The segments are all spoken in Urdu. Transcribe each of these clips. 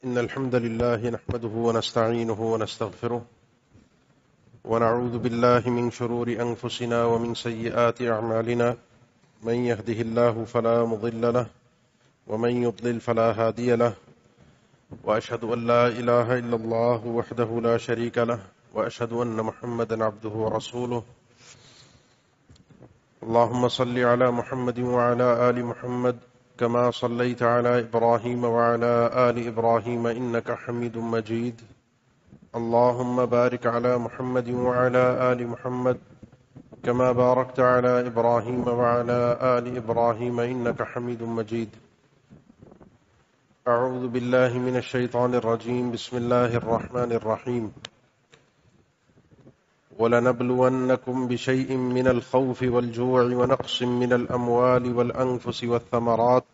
إن الحمد لله نحمده ونستعينه ونستغفره ونعوذ بالله من شرور أنفسنا ومن سيئات أعمالنا من يهده الله فلا مضل له ومن يضلل فلا هادي له وأشهد أن لا إله إلا الله وحده لا شريك له وأشهد أن محمدا عبده ورسوله اللهم صل على محمد وعلى آل محمد كما صليت على إبراهيم وعلى آل إبراهيم إنك حميد مجيد اللهم بارك على محمد وعلى آل محمد كما باركت على إبراهيم وعلى آل إبراهيم إنك حميد مجيد أعوذ بالله من الشيطان الرجيم بسم الله الرحمن الرحيم وَلَنَبْلُوَنَّكُمْ بِشَيْءٍ مِّنَ الْخَوْفِ وَالْجُوعِ وَنَقْصٍ مِّنَ الْأَمْوَالِ وَالْأَنفُسِ وَالثَّمَرَاتِ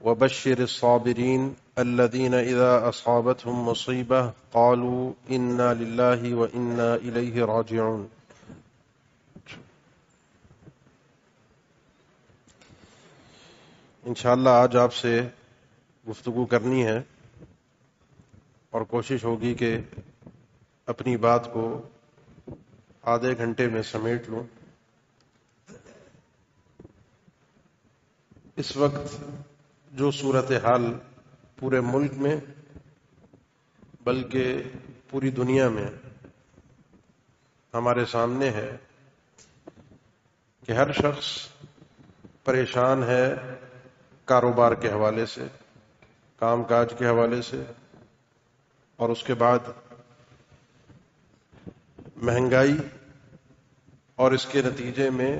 وَبَشِّرِ الصَّابِرِينَ الَّذِينَ إِذَا أَصَابَتْهُم مُّصِيبَةٌ قَالُوا إِنَّا لِلَّهِ وَإِنَّا إِلَيْهِ رَاجِعُونَ۔ انشاءاللہ آج آپ سے گفتگو کرنی ہے اور کوشش ہوگی کہ اپنی بات کو آدھے گھنٹے میں سمیٹ لوں۔ اس وقت جو صورتحال پورے ملک میں بلکہ پوری دنیا میں ہمارے سامنے ہے کہ ہر شخص پریشان ہے کاروبار کے حوالے سے، کام کاج کے حوالے سے، اور اس کے بعد مہنگائی اور اس کے نتیجے میں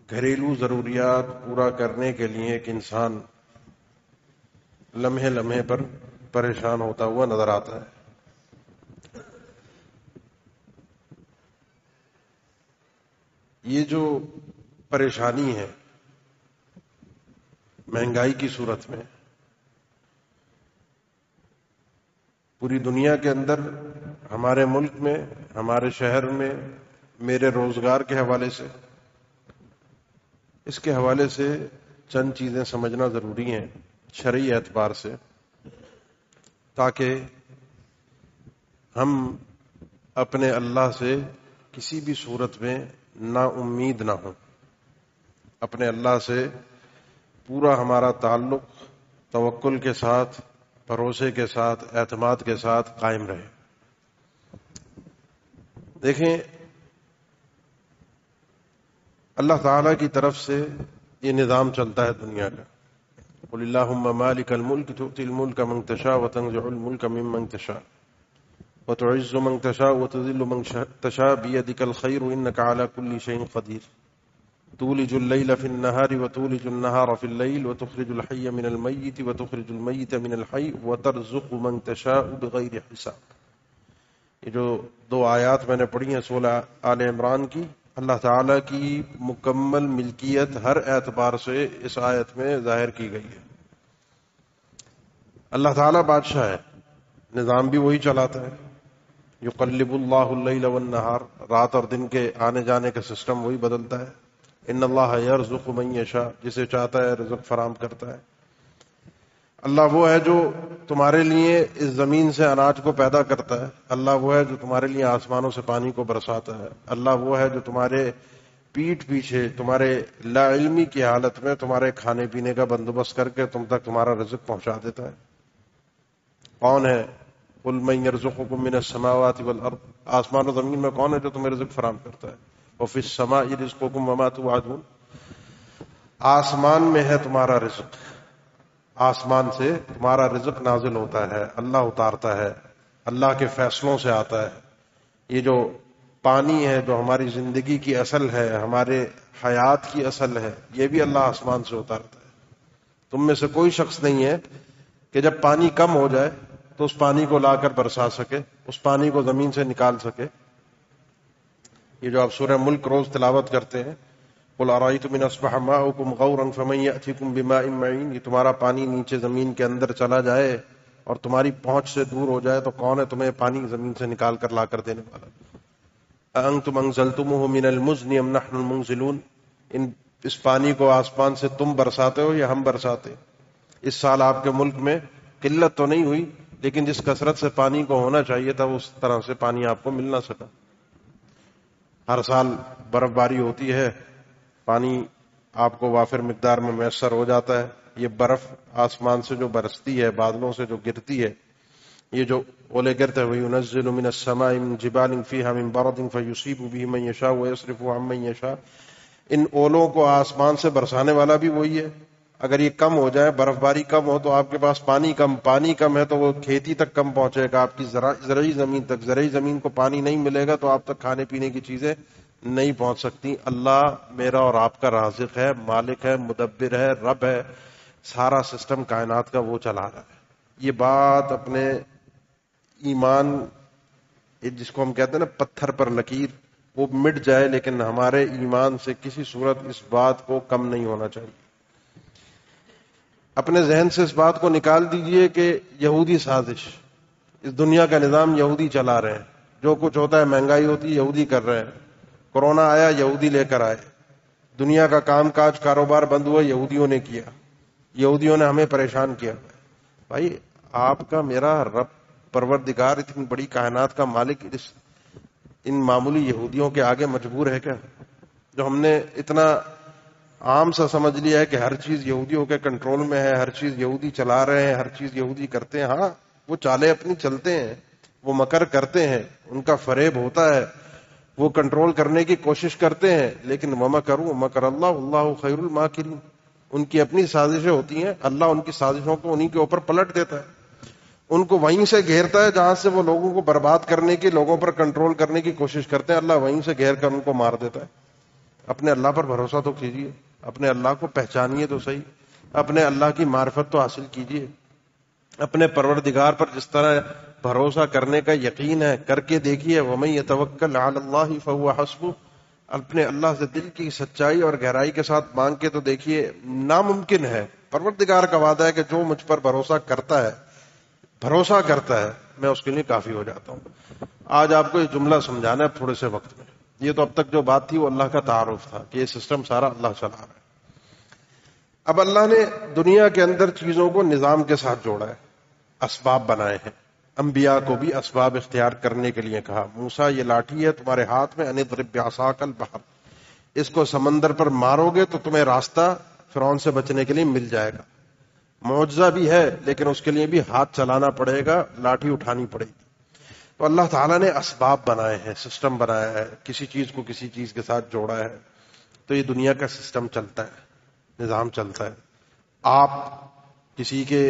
گھریلو ضروریات پورا کرنے کے لیے ایک انسان لمحے لمحے پر پریشان ہوتا ہوا نظر آتا ہے۔ یہ جو پریشانی ہے مہنگائی کی صورت میں پوری دنیا کے اندر، ہمارے ملک میں، ہمارے شہر میں، میرے روزگار کے حوالے سے، اس کے حوالے سے چند چیزیں سمجھنا ضروری ہیں شرعی اعتبار سے، تاکہ ہم اپنے اللہ سے کسی بھی صورت میں نا امید نہ ہوں، اپنے اللہ سے پورا ہمارا تعلق توکل کے ساتھ، بھروسے کے ساتھ، اعتماد کے ساتھ قائم رہے۔ دیکھیں، اللہ تعالیٰ کی طرف سے یہ نظام چلتا ہے دنیا کا۔ قل اللہم مالک الملک تؤتی الملک من تشاء وتنزع الملک ممن تشاء وتعز من تشاء وتذل من تشاء بیدک الخیر انک علی کل شیء قدیر تولج اللیل فی النہار وتولج النہار فی اللیل وتخرج الحی من المیت وتخرج المیت من الحی وترزق من تشاء بغیر حساب۔ یہ جو دو آیات میں نے پڑھی ہیں سورہ آل عمران کی، اللہ تعالیٰ کی مکمل ملکیت ہر اعتبار سے اس آیت میں ظاہر کی گئی ہے۔ اللہ تعالیٰ بادشاہ ہے، نظام بھی وہی چلاتا ہے۔ یقلب اللہ اللیل والنہار، رات اور دن کے آنے جانے کا سسٹم وہی بدلتا ہے۔ ان اللہ یرزق من یشاء، جسے چاہتا ہے رزق فراہم کرتا ہے۔ اللہ وہ ہے جو تمہارے لیے اس زمین سے اناج کو پیدا کرتا ہے، اللہ وہ ہے جو تمہارے لیے آسمانوں سے پانی کو برساتا ہے، اللہ وہ ہے جو تمہارے پیٹھ پیچھے تمہارے لا علمی کی حالت میں تمہارے کھانے پینے کا بندوبست کر کے تم تک تمہارا رزق پہنچا دیتا ہے۔ کون ہے؟ قل من یرزقکم من السماوات والارض، آسمان و زمین میں کون ہے جو تمہیں رزق فراہم کرتا ہے؟ وفی السماء رزقکم وما توعدون، آسمان میں ہے تمہارا رزق، آسمان سے تمہارا رزق نازل ہوتا ہے، اللہ اتارتا ہے، اللہ کے فیصلوں سے آتا ہے۔ یہ جو پانی ہے جو ہماری زندگی کی اصل ہے، ہمارے حیات کی اصل ہے، یہ بھی اللہ آسمان سے اتارتا ہے۔ تم میں سے کوئی شخص نہیں ہے کہ جب پانی کم ہو جائے تو اس پانی کو لا کر برسا سکے، اس پانی کو زمین سے نکال سکے۔ یہ جو آپ سورہ ملک روز تلاوت کرتے ہیں، قل ارأیتم ان اصبح ماؤکم غورا فمن یأتیکم بماء معین، یہ تمہارا پانی نیچے زمین کے اندر چلا جائے اور تمہاری پہنچ سے دور ہو جائے تو کون ہے تمہیں پانی زمین سے نکال کر لا کر دینے والا؟ اانتم انزلتموہ من المزن ام نحن المنزلون، اس پانی کو آسمان سے تم برساتے ہو یا ہم برساتے؟ اس سال آپ کے ملک میں قلت تو نہیں ہوئی، لیکن جس کثرت سے پانی کو ہونا چاہیے تھا اس طرح سے پانی آپ کو مل نہ سکا۔ ہر سال برف باری ہوتی ہے، پانی آپ کو وافر مقدار میں میسر ہو جاتا ہے۔ یہ برف آسمان سے جو برستی ہے، بادلوں سے جو گرتی ہے، یہ جو اولے گرتے ہوئے ينزل من السماء من جبال فيها من برد فيصيب به من يشاء ويصرفه عن من يشاء، ان اولوں کو آسمان سے برسانے والا بھی وہی ہے۔ اگر یہ کم ہو جائے، برف باری کم ہو، تو آپ کے پاس پانی کم ہے تو وہ کھیتی تک کم پہنچے گا، آپ کی زرعی زمین تک۔ زرعی زمین کو پانی نہیں ملے گا تو آپ تک کھانے پینے کی چیزیں نہیں پہنچ سکتی۔ اللہ میرا اور آپ کا رازق ہے، مالک ہے، مدبر ہے، رب ہے، سارا سسٹم کائنات کا وہ چلا رہا ہے۔ یہ بات اپنے ایمان، جس کو ہم کہتے ہیں نا پتھر پر لکیر، وہ مٹ جائے، لیکن ہمارے ایمان سے کسی صورت اس بات کو کم نہیں ہونا چاہیے۔ اپنے ذہن سے اس بات کو نکال دیجئے کہ یہودی سازش، اس دنیا کا نظام یہودی چلا رہے ہیں۔ جو کچھ ہوتا ہے، مہنگائی ہوتی ہے، یہودی کر رہے ہیں۔ کورونا آیا، یہودی لے کر آئے۔ دنیا کا کام کاج کاروبار بند ہوا، یہودیوں نے کیا، یہودیوں نے ہمیں پریشان کیا۔ بھائی آپ کا میرا رب پروردگار، اتنی بڑی کائنات کا مالک، ان معمولی یہودیوں کے آگے مجبور ہے کیا؟ جو ہم نے اتنا عام سا سمجھ لیا ہے کہ ہر چیز یہودیوں کے کنٹرول میں ہے، ہر چیز یہودی چلا رہے ہیں، ہر چیز یہودی کرتے ہیں۔ ہاں، وہ چالیں اپنی چلتے ہیں، وہ مکر کرتے ہیں، ان کا فریب ہوتا ہے، وہ کنٹرول کرنے کی کوشش کرتے ہیں، لیکن وَمَكَرُوا مَكَرَ اللَّهُ وَاللَّهُ خَيْرُ الْمَاكِرِينَ، ان کی اپنی سازشیں ہوتی ہیں، اللہ ان کی سازشوں کو انہی کے اوپر پلٹ دیتا ہے، ان کو وہیں سے گھیرتا ہے جہاں سے وہ لوگوں کو برباد کرنے کی، لوگوں پر کنٹرول کرنے کی کوشش کرتے ہیں، اللہ وہیں سے گھیر کر ان کو مار دیتا ہے۔ اپنے اللہ پر بھروسہ تو کیجیے، اپنے اللہ کو پہچانیے تو صحیح، اپنے اللہ کی معرفت تو حاصل کیجیے، اپنے پروردگار پر جس طرح بھروسہ کرنے کا یقین ہے کر کے دیکھیے۔ وَمَن يَتَوَكَّلْ عَلَى اللَّهِ فَهُوَ حَسْبُهُ، اپنے اللہ سے دل کی سچائی اور گہرائی کے ساتھ مانگ کے تو دیکھیے، ناممکن ہے۔ پروردگار کا وعدہ ہے کہ جو مجھ پر بھروسہ کرتا ہے میں اس کے لیے کافی ہو جاتا ہوں۔ آج آپ کو یہ جملہ سمجھانا ہے تھوڑے سے وقت میں۔ یہ تو اب تک جو بات تھی وہ اللہ کا تعارف تھا کہ یہ سسٹم سارا اللہ چلا رہا ہے۔ اب اللہ نے دنیا کے اندر چیزوں کو نظام کے ساتھ جوڑا ہے، اسباب بنائے ہیں، انبیاء کو بھی اسباب اختیار کرنے کے لیے کہا۔ موسیٰ، یہ لاٹھی ہے تمہارے ہاتھ میں، اضرب بعصاک البحر، اس کو سمندر پر مارو گے تو تمہیں راستہ فرعون سے بچنے کے لیے مل جائے گا۔ معجزہ بھی ہے، لیکن اس کے لیے بھی ہاتھ چلانا پڑے گا، لاٹھی اٹھانی پڑے گی۔ تو اللہ تعالیٰ نے اسباب بنائے ہیں، سسٹم بنایا ہے، کسی چیز کو کسی چیز کے ساتھ جوڑا ہے، تو یہ دنیا کا سسٹم چلتا ہے، نظام چلتا ہے۔ آپ کسی کے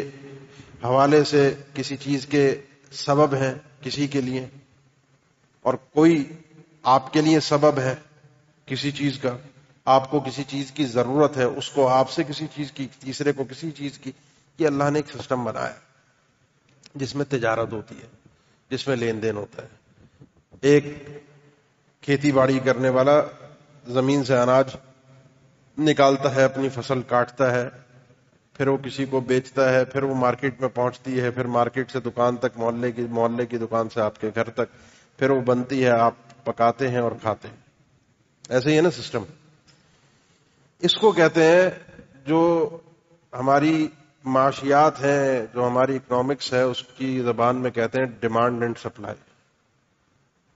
حوالے سے کسی چیز کے سبب ہیں کسی کے لیے، اور کوئی آپ کے لیے سبب ہے کسی چیز کا، آپ کو کسی چیز کی ضرورت ہے، اس کو آپ سے کسی چیز کی، تیسرے کو کسی چیز کی۔ یہ اللہ نے ایک سسٹم بنایا ہے جس میں تجارت ہوتی ہے، جس میں لین دین ہوتا ہے۔ ایک کھیتی باڑی کرنے والا زمین سے اناج نکالتا ہے، اپنی فصل کاٹتا ہے، پھر وہ کسی کو بیچتا ہے، پھر وہ مارکیٹ میں پہنچتی ہے، پھر مارکیٹ سے دکان تک، محلے کی دکان سے آپ کے گھر تک، پھر وہ بنتی ہے، آپ پکاتے ہیں اور کھاتے ہیں۔ ایسے ہی ہے نا سسٹم۔ اس کو کہتے ہیں، جو ہماری معاشیات ہیں، جو ہماری اکنامکس ہے، اس کی زبان میں کہتے ہیں ڈیمانڈ اینڈ سپلائی۔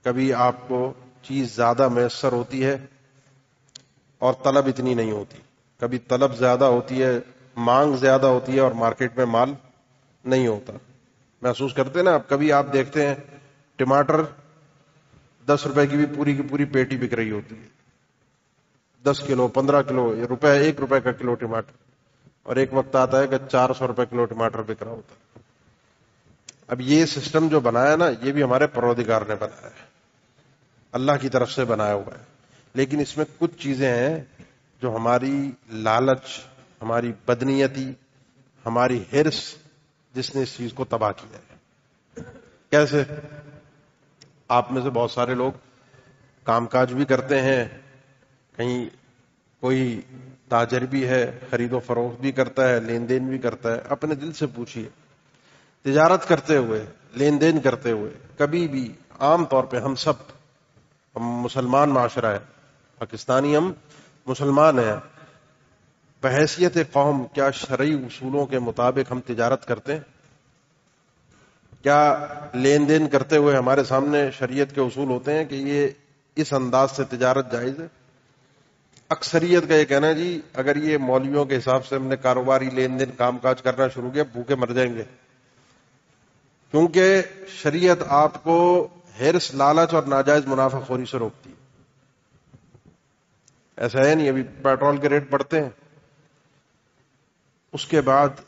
کبھی آپ کو چیز زیادہ میسر ہوتی ہے اور طلب اتنی نہیں ہوتی، کبھی طلب زیادہ ہوتی ہے، مانگ زیادہ ہوتی ہے اور مارکیٹ میں مال نہیں ہوتا۔ محسوس کرتے ہیں نا آپ، کبھی آپ دیکھتے ہیں ٹماٹر 10 روپے کی بھی پوری کی پوری پیٹی بک رہی ہوتی ہے، 10 کلو 15 کلو، روپے 1 روپے کا کلو ٹماٹر، اور ایک وقت آتا ہے کہ 400 روپے کلو ٹماٹر بک رہا ہوتا ہے۔ اب یہ سسٹم جو بنایا نا، یہ بھی ہمارے پروردگار نے بنایا ہے، اللہ کی طرف سے بنایا ہوا ہے، لیکن اس میں کچھ چیزیں ہیں جو ہماری لالچ، ہماری بدنیتی، ہماری ہرس، جس نے اس چیز کو تباہ کیا ہے۔ کیسے؟ آپ میں سے بہت سارے لوگ کام کاج بھی کرتے ہیں، کہیں کوئی تاجر بھی ہے، خرید و فروخت بھی کرتا ہے، لین دین بھی کرتا ہے۔ اپنے دل سے پوچھیے، تجارت کرتے ہوئے، لین دین کرتے ہوئے، کبھی بھی عام طور پہ ہم مسلمان معاشرہ ہے، پاکستانی ہم مسلمان ہیں، بحیثیت قوم کیا شرعی اصولوں کے مطابق ہم تجارت کرتے ہیں؟ کیا لین دین کرتے ہوئے ہمارے سامنے شریعت کے اصول ہوتے ہیں کہ یہ اس انداز سے تجارت جائز ہے؟ اکثریت کا یہ کہنا ہے جی اگر یہ مولویوں کے حساب سے ہم نے کاروباری لین دین کام کاج کرنا شروع کیا بھوکے مر جائیں گے، کیونکہ شریعت آپ کو ہرس، لالچ اور ناجائز منافع خوری سے روکتی ہے۔ ایسا ہے نہیں ابھی پیٹرول کے ریٹ بڑھتے ہیں، اس کے بعد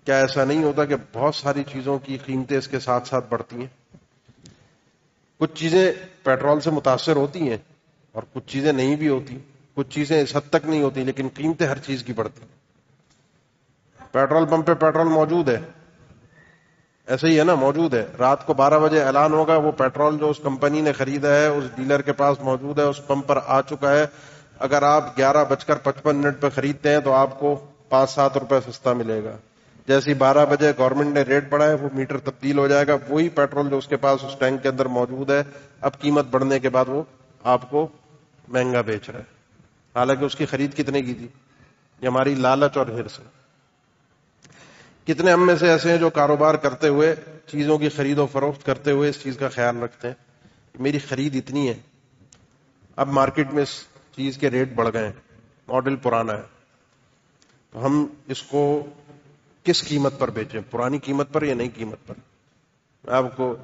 کیا ایسا نہیں ہوتا کہ بہت ساری چیزوں کی قیمتیں اس کے ساتھ ساتھ بڑھتی ہیں؟ کچھ چیزیں پیٹرول سے متاثر ہوتی ہیں اور کچھ چیزیں نہیں بھی ہوتی، کچھ چیزیں اس حد تک نہیں ہوتی، لیکن قیمتیں ہر چیز کی بڑھتی ہیں۔ پیٹرول پمپ پہ پیٹرول موجود ہے، ایسے ہی ہے نا، موجود ہے۔ رات کو 12 بجے اعلان ہوگا، وہ پیٹرول جو اس کمپنی نے خریدا ہے اس ڈیلر کے پاس موجود ہے، اس پمپ پر آ چکا ہے۔ اگر آپ 11:55 پہ خریدتے ہیں تو آپ کو 5-7 روپے سستا ملے گا۔ جیسے 12 بجے گورنمنٹ نے ریٹ بڑھایا وہ میٹر تبدیل ہو جائے گا، وہی پیٹرول جو اس کے پاس اس ٹینک کے اندر موجود ہے اب قیمت بڑھنے کے بعد وہ آپ کو مہنگا بیچ رہا ہے، حالانکہ اس کی خرید کتنے کی تھی؟ یہ ہماری لالچ اور ہرس ہے۔ کتنے ہم میں سے ایسے ہیں جو کاروبار کرتے ہوئے، چیزوں کی خرید و فروخت کرتے ہوئے اس چیز کا خیال رکھتے ہیں میری خرید اتنی ہے، اب مارکیٹ میں اس چیز کے ریٹ بڑھ گئے ہیں، ماڈل پرانا ہے، تو ہم اس کو کس قیمت پر بیچیں، پرانی قیمت پر یا نئی قیمت پر؟ میں آپ کو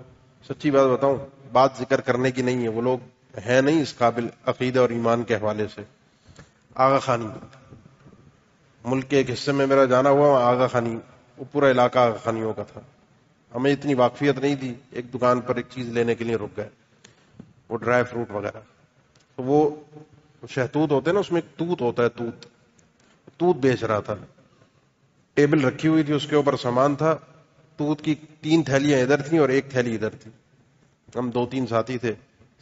سچی بات بتاؤں، بات ذکر کرنے کی نہیں ہے، وہ لوگ ہیں نہیں اس قابل عقیدہ اور ایمان کے حوالے سے۔ آغا خانی ملک کے ایک حصے میں میرا جانا ہوا، آغا خانی، وہ پورا علاقہ آغا خانیوں کا تھا، ہمیں اتنی واقفیت نہیں تھی، ایک دکان پر ایک چیز لینے کے لیے رک گئے، وہ ڈرائی فروٹ وغیرہ، تو وہ شہتوت ہوتے ہیں نا، اس میں ایک توت ہوتا ہے، توت بیچ رہا تھا، ٹیبل رکھی ہوئی تھی، اس کے اوپر سامان تھا، توت کی 3 تھیلیاں ادھر تھیں اور 1 تھیلی ادھر تھی، ہم 2-3 ساتھی تھے،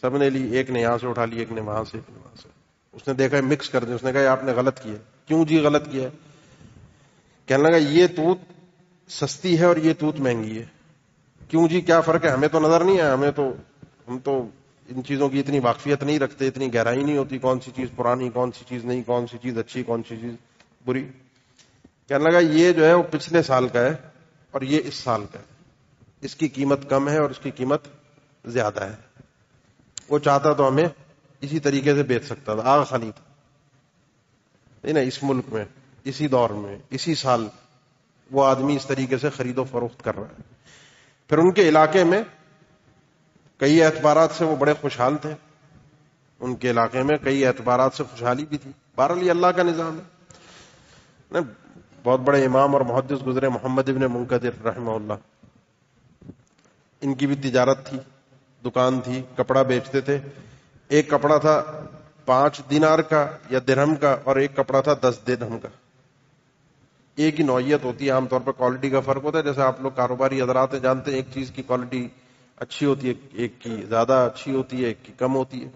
سب نے لی، ایک نے یہاں سے اٹھا لی، ایک نے وہاں سے، ایک نے وہاں سے، اس نے دیکھا مکس کر دیا، اس نے کہا آپ نے غلط کیا۔ کیوں جی غلط کیا؟ کہنے لگا یہ توت سستی ہے اور یہ توت مہنگی ہے۔ کیوں جی کیا فرق ہے؟ ہمیں تو نظر نہیں آیا، ہم تو ان چیزوں کی اتنی واقفیت نہیں رکھتے، اتنی گہرائی نہیں ہوتی، کون سی چیز پرانی، کون سی چیز نہیں، کون سی چیز اچھی، کون سی چیز بری۔ کہنے لگا یہ جو ہے وہ پچھلے سال کا ہے اور یہ اس سال کا ہے، اس کی قیمت کم ہے اور اس کی قیمت زیادہ ہے۔ وہ چاہتا تو ہمیں اسی طریقے سے بیچ سکتا تھا، آغا خانی تھا نہیں نا، اس ملک میں، اسی دور میں، اسی سال وہ آدمی اس طریقے سے خرید و فروخت کر رہا ہے۔ پھر ان کے علاقے میں کئی اعتبارات سے وہ بڑے خوشحال تھے، ان کے علاقے میں کئی اعتبارات سے خوشحالی بھی تھی، بہرحال یہ اللہ کا نظام ہے۔ بہت بڑے امام اور محدث گزرے محمد ابن منکدر رحمہ اللہ، ان کی بھی تجارت تھی، دکان تھی، کپڑا بیچتے تھے، ایک کپڑا تھا 5 دینار کا یا درہم کا اور ایک کپڑا تھا 10 درہم کا، ایک ہی نوعیت ہوتی ہے، عام طور پر کوالٹی کا فرق ہوتا ہے، جیسے آپ لوگ کاروباری حضرات جانتے ہیں ایک چیز کی کوالٹی اچھی ہوتی ہے، ایک کی زیادہ اچھی ہوتی ہے، ایک کی کم ہوتی ہے۔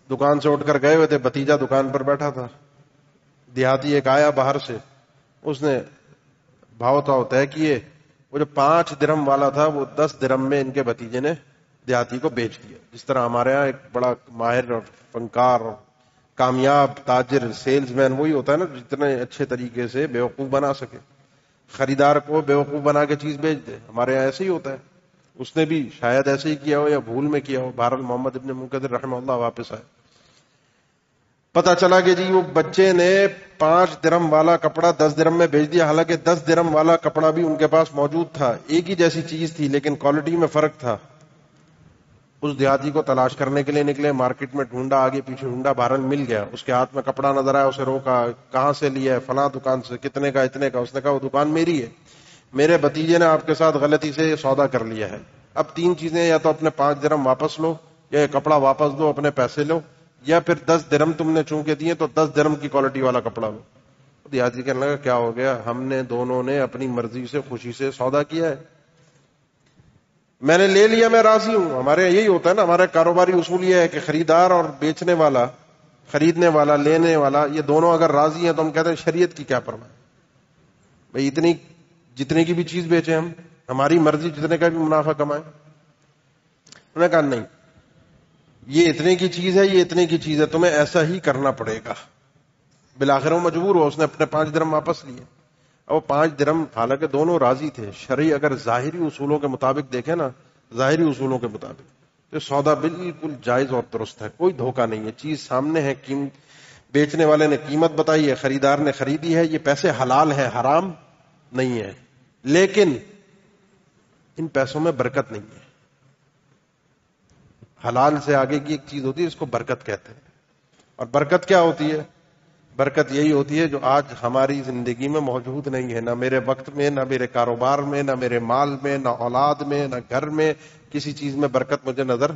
دکان سے اٹھ کر گئے ہوئے تھے، بھتیجا دکان پر بیٹھا تھا، دیہاتی ایک آیا باہر سے، اس نے بھاؤ تاؤ طے کیے، وہ جو 5 درہم والا تھا وہ 10 درہم میں ان کے بھتیجے نے دیہاتی کو بیچ دیا۔ جس طرح ہمارے یہاں ایک بڑا ماہر اور فنکار اور کامیاب تاجر، سیلز مین وہی ہوتا ہے نا جتنے اچھے طریقے سے بیوقوف بنا سکے، خریدار کو بیوقوف بنا کے چیز بیچ دے۔ ہمارے یہاں ایسے ہی ہوتا ہے، اس نے بھی شاید ایسے ہی کیا ہو یا بھول میں کیا ہو۔ بہرحال محمد ابن منکدر رحمہ اللہ واپس آئے، پتا چلا کہ جی وہ بچے نے 5 درہم والا کپڑا 10 درہم میں بیچ دیا، حالانکہ 10 درہم والا کپڑا بھی ان کے پاس موجود تھا، ایک ہی جیسی چیز تھی لیکن کوالٹی میں فرق تھا۔ اس دیہاتی کو تلاش کرنے کے لیے نکلے، مارکیٹ میں ڈھونڈا، آگے پیچھے ڈھونڈا، بہرحال مل گیا، اس کے ہاتھ میں کپڑا نظر آیا، اسے روکا، کہاں سے لیا ہے؟ فلاں دکان سے، کتنے کا؟ اتنے کا۔ اس نے کہا وہ دکان میری ہے، میرے بھتیجے نے آپ کے ساتھ غلطی سے یہ سودا کر لیا ہے، اب 3 چیزیں، یا تو اپنے 5 درہم واپس لو، یا یہ کپڑا واپس دو، اپنے پیسے لو، یا پھر 10 درہم تم نے چونکہ دیے تو 10 درہم کی کوالٹی والا کپڑا لو۔ دیہاتی کہنے لگا کیا ہو گیا؟ ہم نے دونوں نے اپنی مرضی سے خوشی سے سودا کیا ہے، میں نے لے لیا، میں راضی ہوں۔ ہمارے یہی ہوتا ہے نا، ہمارا کاروباری اصول یہ ہے کہ خریدار اور بیچنے والا، خریدنے والا لینے والا، یہ دونوں اگر راضی ہیں تو ہم کہتے ہیں شریعت کی کیا پرواہ، بھئی اتنی جتنے کی بھی چیز بیچیں ہم، ہماری مرضی، جتنے کا بھی منافع کمائیں۔ انہوں نے کہا نہیں، یہ اتنے کی چیز ہے، یہ اتنے کی چیز ہے، تمہیں ایسا ہی کرنا پڑے گا۔ بالآخر وہ مجبور ہو، اس نے اپنے 5 درہم واپس لیے۔ اور 5 درہم، حالانکہ دونوں راضی تھے. شرعی اگر ظاہری اصولوں کے مطابق دیکھیں نا، ظاہری اصولوں کے مطابق تو سودا بالکل جائز اور درست ہے، کوئی دھوکہ نہیں ہے. چیز سامنے ہے، بیچنے والے نے قیمت بتائی ہے، خریدار نے خریدی ہے، یہ پیسے حلال ہیں، حرام نہیں ہے. لیکن ان پیسوں میں برکت نہیں ہے. حلال سے آگے کی ایک چیز ہوتی ہے، اس کو برکت کہتے ہیں. اور برکت کیا ہوتی ہے؟ برکت یہی ہوتی ہے جو آج ہماری زندگی میں موجود نہیں ہے، نہ میرے وقت میں، نہ میرے کاروبار میں، نہ میرے مال میں، نہ اولاد میں، نہ گھر میں. کسی چیز میں برکت مجھے نظر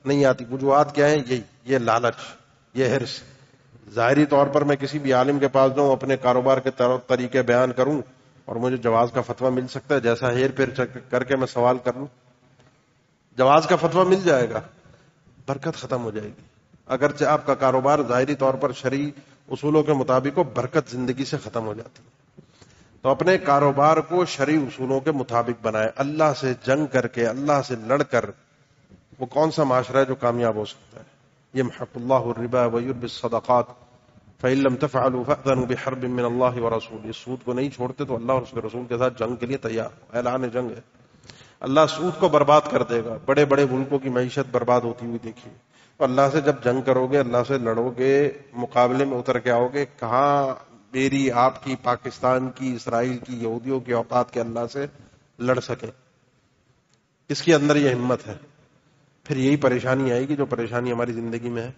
نہیں آتی. وجوہات کیا ہیں؟ یہ لالچ، یہ حرص. ظاہری طور پر میں کسی بھی عالم کے پاس جاؤں، اپنے کاروبار کے طریقے بیان کروں اور مجھے جواز کا فتویٰ مل سکتا ہے. جیسا ہیر پھیر کر کے میں سوال کر لوں، جواز کا فتویٰ مل جائے گا، برکت ختم ہو جائے گی. اگرچہ آپ کا کاروبار ظاہری طور پر شرعی اصولوں کے مطابق ہو، برکت زندگی سے ختم ہو جاتی ہے. تو اپنے کاروبار کو شرعی اصولوں کے مطابق بنائے. اللہ سے جنگ کر کے، اللہ سے لڑ کر وہ کون سا معاشرہ ہے جو کامیاب ہو سکتا ہے؟ یمحق اللہ الربا ویربی الصدقات فإن لم تفعلوا فأذنوا بحرب من اللہ ورسولہ. یہ سود کو نہیں چھوڑتے تو اللہ اور اس کے رسول کے ساتھ جنگ کے لیے تیار ہو. اعلان جنگ ہے. اللہ سود کو برباد کر دے گا. بڑے بڑے ملکوں کی معیشت برباد ہوتی ہوئی دیکھیے. تو اللہ سے جب جنگ کرو گے، اللہ سے لڑو گے، مقابلے میں اتر کے آؤ گے، کہاں میری، آپ کی، پاکستان کی، اسرائیل کی، یہودیوں کی اوقات کے اللہ سے لڑ سکیں؟ کس کے اندر یہ ہمت ہے؟ پھر یہی پریشانی آئے گی جو پریشانی ہماری زندگی میں ہے.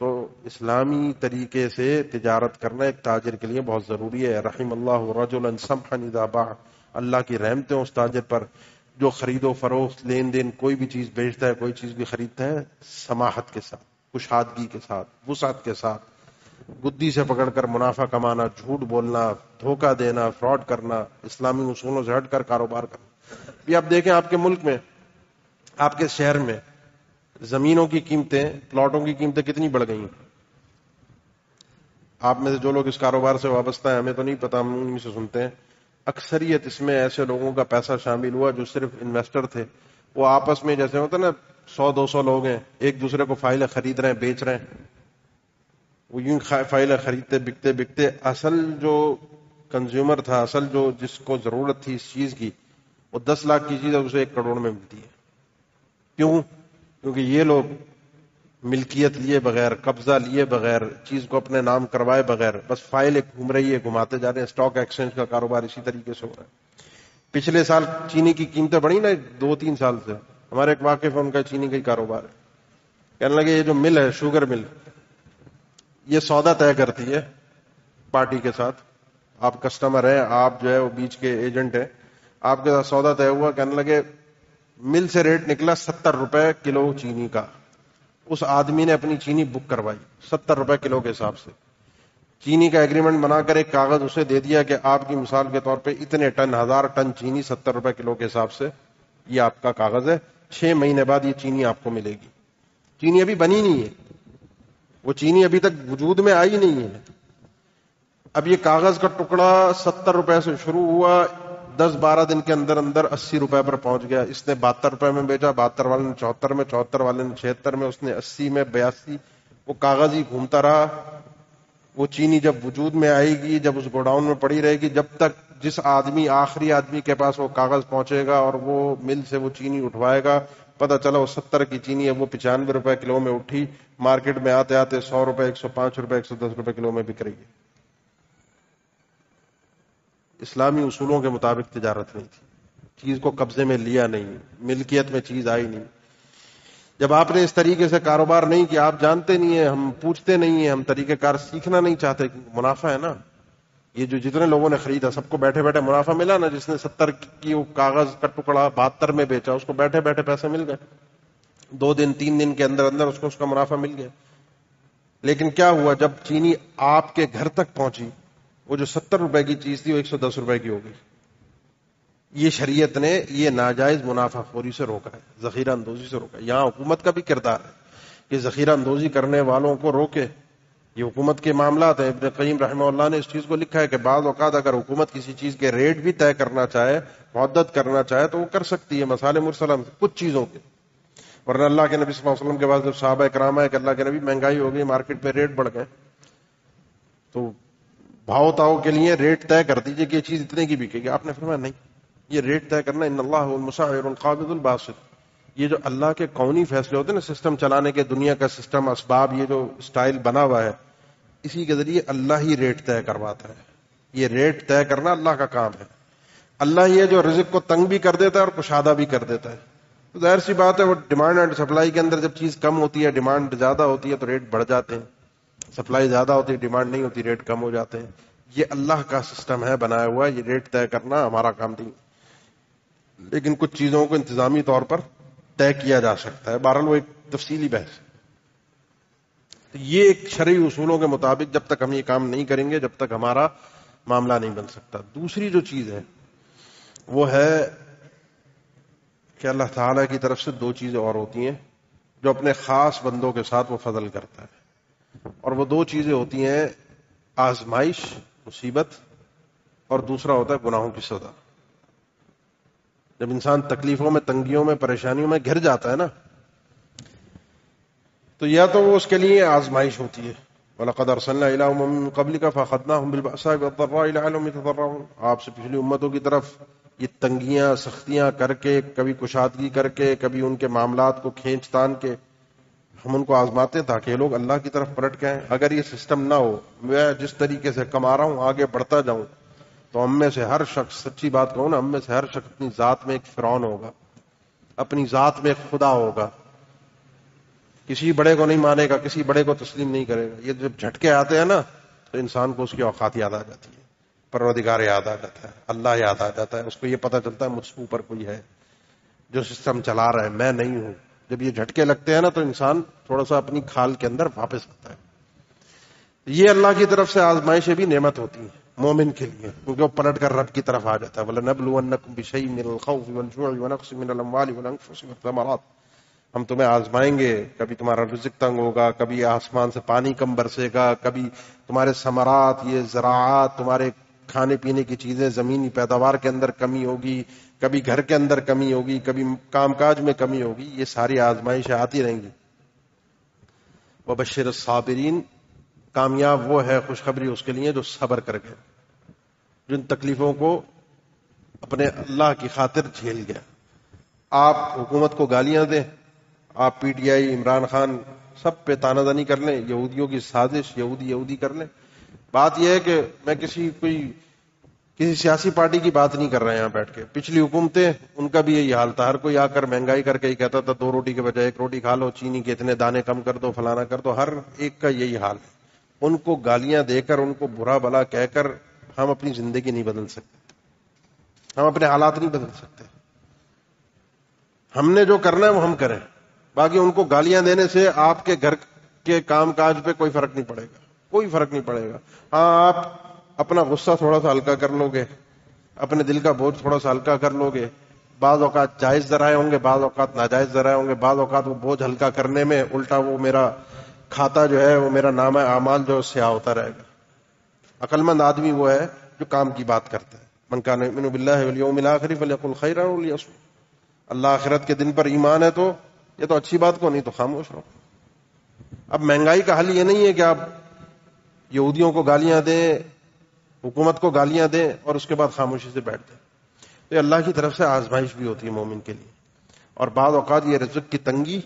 تو اسلامی طریقے سے تجارت کرنا ایک تاجر کے لیے بہت ضروری ہے. رحم اللہ رجلا سمحا اذا باع. اللہ کی رحمتیں اس تاجر پر جو خرید و فروخت، لین دین، کوئی بھی چیز بیچتا ہے، کوئی چیز بھی خریدتا ہے، سماحت کے ساتھ، کشادگی کے ساتھ، وسعت کے ساتھ. گدی سے پکڑ کر منافع کمانا، جھوٹ بولنا، دھوکہ دینا، فراڈ کرنا، اسلامی اصولوں سے ہٹ کر کاروبار کرنا. یہ آپ دیکھیں آپ کے ملک میں، آپ کے شہر میں زمینوں کی قیمتیں، پلاٹوں کی قیمتیں کتنی بڑھ گئی ہیں. آپ میں سے جو لوگ اس کاروبار سے وابستہ ہیں، ہمیں تو نہیں پتا، ہم ان سے سنتے ہیں. اکثریت اس میں ایسے لوگوں کا پیسہ شامل ہوا جو صرف انویسٹر تھے. وہ آپس میں جیسے ہوتا نا 100-200 لوگ ہیں، ایک دوسرے کو فائلیں خرید رہے ہیں، بیچ رہے ہیں. وہ یوں فائلیں خریدتے بکتے بکتے اصل جو کنزیومر تھا، اصل جو جس کو ضرورت تھی اس چیز کی، وہ 10 لاکھ کی چیز ہے اسے 1 کروڑ میں ملتی ہے. کیوں؟ کیونکہ یہ لوگ ملکیت لیے بغیر، قبضہ لیے بغیر، چیز کو اپنے نام کروائے بغیر، بس فائل ایک گھوم رہی ہے، گھماتے جا رہے ہیں. اسٹاک ایکسچینج کا کاروبار اسی طریقے سے ہو رہا ہے. پچھلے سال چینی کی قیمتیں بڑھی نا 2-3 سال سے. ہمارے ایک واقف ہے، ان کا چینی کا ہی کاروبار ہے. کہنے لگے یہ جو مل ہے، شوگر مل، یہ سودا طے کرتی ہے پارٹی کے ساتھ. آپ کسٹمر ہیں، آپ جو ہے وہ بیچ کے ایجنٹ ہیں، آپ کے ساتھ سودا طے ہوا. کہنے لگے مل سے ریٹ نکلا 70 روپے کلو چینی کا. اس آدمی نے اپنی چینی بک کروائی 70 روپے کلو کے حساب سے. چینی کا ایگریمنٹ بنا کر ایک کاغذ اسے دے دیا کہ آپ کی مثال کے طور پہ اتنے ٹن، 1000 ٹن چینی 70 روپے کلو کے حساب سے، یہ آپ کا کاغذ ہے. 6 مہینے بعد یہ چینی آپ کو ملے گی. چینی ابھی بنی نہیں ہے، وہ چینی ابھی تک وجود میں آئی نہیں ہے. اب یہ کاغذ کا ٹکڑا 70 روپے سے شروع ہوا، 10-12 دن کے اندر اندر 80 روپے پر پہنچ گیا. اس نے 72 روپے میں بیچا، 72 والے نے 74 میں، 74 والے نے 76 میں، اس نے 80 میں، 82. وہ کاغذ ہی گھومتا رہا. وہ چینی جب وجود میں آئے گی، جب اس گوڈاؤن میں پڑی رہے گی، جب تک جس آدمی، آخری آدمی کے پاس وہ کاغذ پہنچے گا اور وہ مل سے وہ چینی اٹھوائے گا، پتہ چلا وہ 70 کی چینی ہے، وہ 95 روپے کلو میں اٹھی، مارکیٹ میں آتے آتے 100 روپے، 105 روپے، 110 روپے کلو میں بک رہی ہے. اسلامی اصولوں کے مطابق تجارت نہیں تھی. چیز کو قبضے میں لیا نہیں، ملکیت میں چیز آئی نہیں. جب آپ نے اس طریقے سے کاروبار نہیں کیا، آپ جانتے نہیں ہیں، ہم پوچھتے نہیں ہیں، ہم طریقہ کار سیکھنا نہیں چاہتے. منافع ہے نا. یہ جو جتنے لوگوں نے خریدا سب کو بیٹھے بیٹھے منافع ملا نا. جس نے 70 کی وہ کاغذ کا ٹکڑا 72 میں بیچا، اس کو بیٹھے بیٹھے پیسے مل گئے. 2 دن 3 دن کے اندر اندر اس کو اس کا منافع مل گیا. لیکن کیا ہوا؟ جب چینی آپ کے گھر تک پہنچی، وہ جو 70 روپے کی چیز تھی وہ 110 روپے کی ہو گئی. یہ شریعت نے یہ ناجائز منافع خوری سے روکا ہے، ذخیرہ اندوزی سے روکا ہے. یہاں حکومت کا بھی کردار ہے کہ ذخیرہ اندوزی کرنے والوں کو روکے. یہ حکومت کے معاملات ہیں. ابن قیم رحمہ اللہ نے اس چیز کو لکھا ہے کہ بعض اوقات اگر حکومت کسی چیز کے ریٹ بھی طے کرنا چاہے، معدت کرنا چاہے، تو وہ کر سکتی ہے مصالح مرسلہ کچھ چیزوں کے. ورنہ اللہ کے نبی صلی اللہ علیہ وسلم کے بعد جب صحابہ کرام ہے کہ اللہ کے نبی مہنگائی ہو گئی، مارکیٹ میں ریٹ بڑھ گئے، تو بھاؤ تاؤ کے لیے ریٹ طے کر دیجئے کہ یہ چیز اتنے کی بکے گی. آپ نے فرمایا نہیں، یہ ریٹ طے کرنا ان اللہ المسعر القابض الباسط. یہ جو اللہ کے کونی فیصلے ہوتے ہیں نا، سسٹم چلانے کے، دنیا کا سسٹم، اسباب، یہ جو اسٹائل بنا ہوا ہے، اسی کے ذریعے اللہ ہی ریٹ طے کرواتا ہے. یہ ریٹ طے کرنا اللہ کا کام ہے. اللہ یہ جو رزق کو تنگ بھی کر دیتا ہے اور کشادہ بھی کر دیتا ہے. تو ظاہر سی بات ہے، وہ ڈیمانڈ اینڈ سپلائی کے اندر جب چیز کم ہوتی ہے، ڈیمانڈ زیادہ ہوتی ہے تو ریٹ بڑھ جاتے ہیں. سپلائی زیادہ ہوتی ہے، ڈیمانڈ نہیں ہوتی، ریٹ کم ہو جاتے ہیں. یہ اللہ کا سسٹم ہے بنایا ہوا. یہ ریٹ طے کرنا ہمارا کام نہیں، لیکن کچھ چیزوں کو انتظامی طور پر طے کیا جا سکتا ہے. بہرحال وہ ایک تفصیلی بحث ہے. تو یہ ایک شرعی اصولوں کے مطابق جب تک ہم یہ کام نہیں کریں گے، جب تک ہمارا معاملہ نہیں بن سکتا. دوسری جو چیز ہے وہ ہے کہ اللہ تعالی کی طرف سے دو چیزیں اور ہوتی ہیں جو اپنے خاص بندوں کے ساتھ وہ فضل کرتا ہے، اور وہ دو چیزیں ہوتی ہیں آزمائش، مصیبت، اور دوسرا ہوتا ہے گناہوں کی سزا. جب انسان تکلیفوں میں، تنگیوں میں، پریشانیوں میں گھر جاتا ہے نا، تو یا تو وہ اس کے لیے آزمائش ہوتی ہے. وَلَقَدْ أَرْسَلْنَا إِلَىٰ أُمَمٍ مِّن قَبْلِكَ فَأَخَذْنَاهُم بِالْبَأْسَاءِ وَالضَّرَّاءِ لَعَلَّهُمْ يَتَضَرَّعُونَ. آپ سے پچھلی امتوں کی طرف یہ تنگیاں، سختیاں کر کے، کبھی کشادگی کر کے، کبھی ان کے معاملات کو کھینچ تان کے ہم ان کو آزماتے ہیں تاکہ یہ لوگ اللہ کی طرف پلٹ کے آئیں. اگر یہ سسٹم نہ ہو، میں جس طریقے سے کما رہا ہوں آگے بڑھتا جاؤں، تو ہم میں سے ہر شخص، سچی بات کہوں نا، ہم میں سے ہر شخص اپنی ذات میں ایک فرعون ہوگا، اپنی ذات میں ایک خدا ہوگا. کسی بڑے کو نہیں مانے گا، کسی بڑے کو تسلیم نہیں کرے گا. یہ جب جھٹکے آتے ہیں نا تو انسان کو اس کی اوقات یاد آ جاتی ہے، پروردگار یاد آ جاتا ہے، اللہ یاد آ جاتا ہے. اس کو یہ پتہ چلتا ہے مجھ سے اوپر کوئی ہے جو سسٹم چلا رہا ہے، میں نہیں ہوں. جب یہ جھٹکے لگتے ہیں نا تو انسان تھوڑا سا اپنی کھال کے اندر واپس آتا ہے. یہ اللہ کی طرف سے آزمائشیں بھی نعمت ہوتی ہیں مومن کے لیے، کیونکہ وہ پلٹ کر رب کی طرف آ جاتا ہے. وَلَنَبْلُوَنَّكُمْ بِشَيْءٍ مِّنَ الْخَوْفِ وَالْجُوعِ وَنَقْصٍ مِّنَ الْأَمْوَالِ وَالْأَنفُسِ وَالثَّمَرَاتِ. ہم تمہیں آزمائیں گے، کبھی تمہارا رزق تنگ ہوگا، کبھی آسمان سے پانی کم برسے گا، کبھی تمہارے ثمرات، یہ زراعت، تمہارے کھانے پینے کی چیزیں، زمینی پیداوار کے اندر کمی ہوگی، کبھی گھر کے اندر کمی ہوگی، کبھی کام کاج میں کمی ہوگی. یہ ساری آزمائشیں آتی رہیں گی. وَبَشِّرِ الصَّابِرِينَ. کامیاب وہ ہے، خوشخبری اس کے لیے جو صبر کر گئے، جن تکلیفوں کو اپنے اللہ کی خاطر جھیل گیا. آپ حکومت کو گالیاں دیں، آپ P T I, Imran Khan, سب پہ تانہ زنی کر لیں، یہودیوں کی سازش، یہودی کر لیں. بات یہ ہے کہ میں کسی سیاسی پارٹی کی بات نہیں کر رہے ہیں یہاں بیٹھ کے. پچھلی حکومتیں، ان کا بھی یہی حال تھا. ہر کوئی آ کر مہنگائی کر کے ہی کہتا تھا 2 روٹی کے بجائے 1 روٹی کھا لو، چینی کے اتنے دانے کم کر دو، فلانا کر دو. ہر ایک کا یہی حال ہے. ان کو گالیاں دے کر، ان کو برا بلا کہہ کر ہم اپنی زندگی نہیں بدل سکتے، ہم اپنے حالات نہیں بدل سکتے. ہم نے جو کرنا ہے وہ ہم کریں. باقی ان کو گالیاں دینے سے آپ کے گھر کے کام کاج پہ کوئی فرق نہیں پڑے گا، کوئی فرق نہیں پڑے گا. ہاں، آپ اپنا غصہ تھوڑا سا ہلکا کر لو گے، اپنے دل کا بوجھ تھوڑا سا ہلکا کر لو گے. بعض اوقات جائز ذرائع ہوں گے، بعض اوقات ناجائز ذرائع ہوں گے. بعض اوقات وہ بوجھ ہلکا کرنے میں الٹا وہ میرا کھاتا جو ہے، وہ میرا نامہ اعمال جو سیاہ ہوتا رہے گا. عقل مند آدمی وہ ہے جو کام کی بات کرتا ہے. من کان یؤمن باللہ والیوم الآخر فلیقل خیرا او لیصمت. اللہ آخرت کے دن پر ایمان ہے تو یہ تو اچھی بات کو، نہیں تو خاموش رہو. اب مہنگائی کا حل یہ نہیں ہے کہ آپ یہودیوں کو گالیاں دیں، حکومت کو گالیاں دیں اور اس کے بعد خاموشی سے بیٹھ جائیں. تو یہ اللہ کی طرف سے آزمائش بھی ہوتی ہے مومن کے لیے. اور بعض اوقات یہ رزق کی تنگی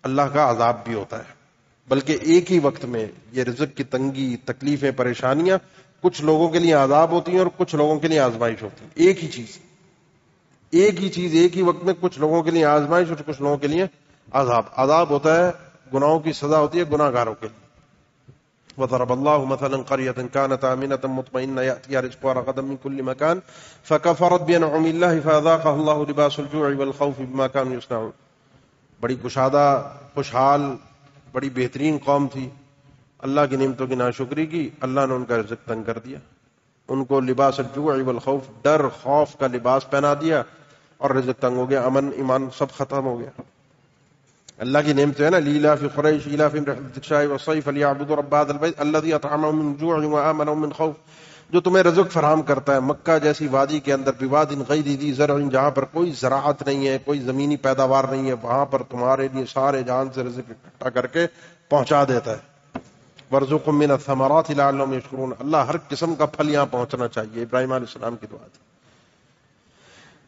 اللہ کا عذاب بھی ہوتا ہے. بلکہ ایک ہی وقت میں یہ رزق کی تنگی، تکلیفیں، پریشانیاں کچھ لوگوں کے لیے عذاب ہوتی ہیں اور کچھ لوگوں کے لیے آزمائش ہوتی ہے. ایک ہی چیز ایک ہی وقت میں کچھ لوگوں کے لیے آزمائش اور کچھ لوگوں کے لیے عذاب ہوتا ہے. گناہوں کی سزا ہوتی ہے گناہ گاروں کے لیے. وضرب الله مثلا قرية كانت آمنة مطمئنة يأتيها رزقها رغدا من كل مكان فكفرت بأنعم الله فأذاقها الله لباس الجوع والخوف بما كانوا يصنعون. بڑی کشادہ، خوشحال، بڑی بہترین قوم تھی. اللہ کی نعمتوں کی ناشکری کی، اللہ نے ان کا رزق تنگ کر دیا. ان کو لباس الجوع والخوف، ڈر خوف کا لباس پہنا دیا اور رزق تنگ ہو گیا، امن ایمان سب ختم ہو گیا. اللہ کی نعمت ہے نا، لیلاف قریش ایلافہم رحلۃ الشتاء والصیف فلیعبدوا رب هذا البیت الذی اطعمهم من جوع وآمنهم من خوف. جو تمہیں رزق فراہم کرتا ہے مکہ جیسی وادی کے اندر، بواد غیر ذی زرع، جہاں پر کوئی زراعت نہیں ہے، کوئی زمینی پیداوار نہیں ہے، وہاں پر تمہارے لیے سارے جہان سے رزق اکٹھا کر کے پہنچا دیتا ہے. وارزقهم من الثمرات لعلهم يشكرون. اللہ ہر قسم کا پھل یہاں پہنچنا چاہیے. ابراہیم علیہ السلام کی دعا تھی.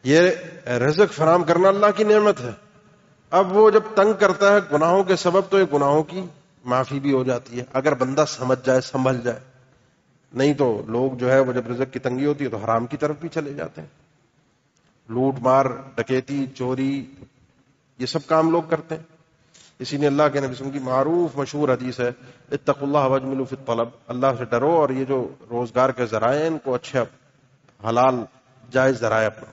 یہ رزق فراہم کرنا اللہ کی نعمت ہے. اب وہ جب تنگ کرتا ہے گناہوں کے سبب تو یہ گناہوں کی معافی بھی ہو جاتی ہے اگر بندہ سمجھ جائے, سنبھل جائے. نہیں تو لوگ جو ہے وہ جب رزق کی تنگی ہوتی ہے تو حرام کی طرف بھی چلے جاتے ہیں. لوٹ مار, ڈکیتی, چوری, یہ سب کام لوگ کرتے ہیں. اسی لیے اللہ کے نبی صلی اللہ علیہ وسلم کی معروف مشہور حدیث ہے, اتقوا اللہ واجملوا فی الطلب, اللہ سے ڈرو اور یہ جو روزگار کے ذرائع ان کو اچھے حلال جائز ذرائع اپنا.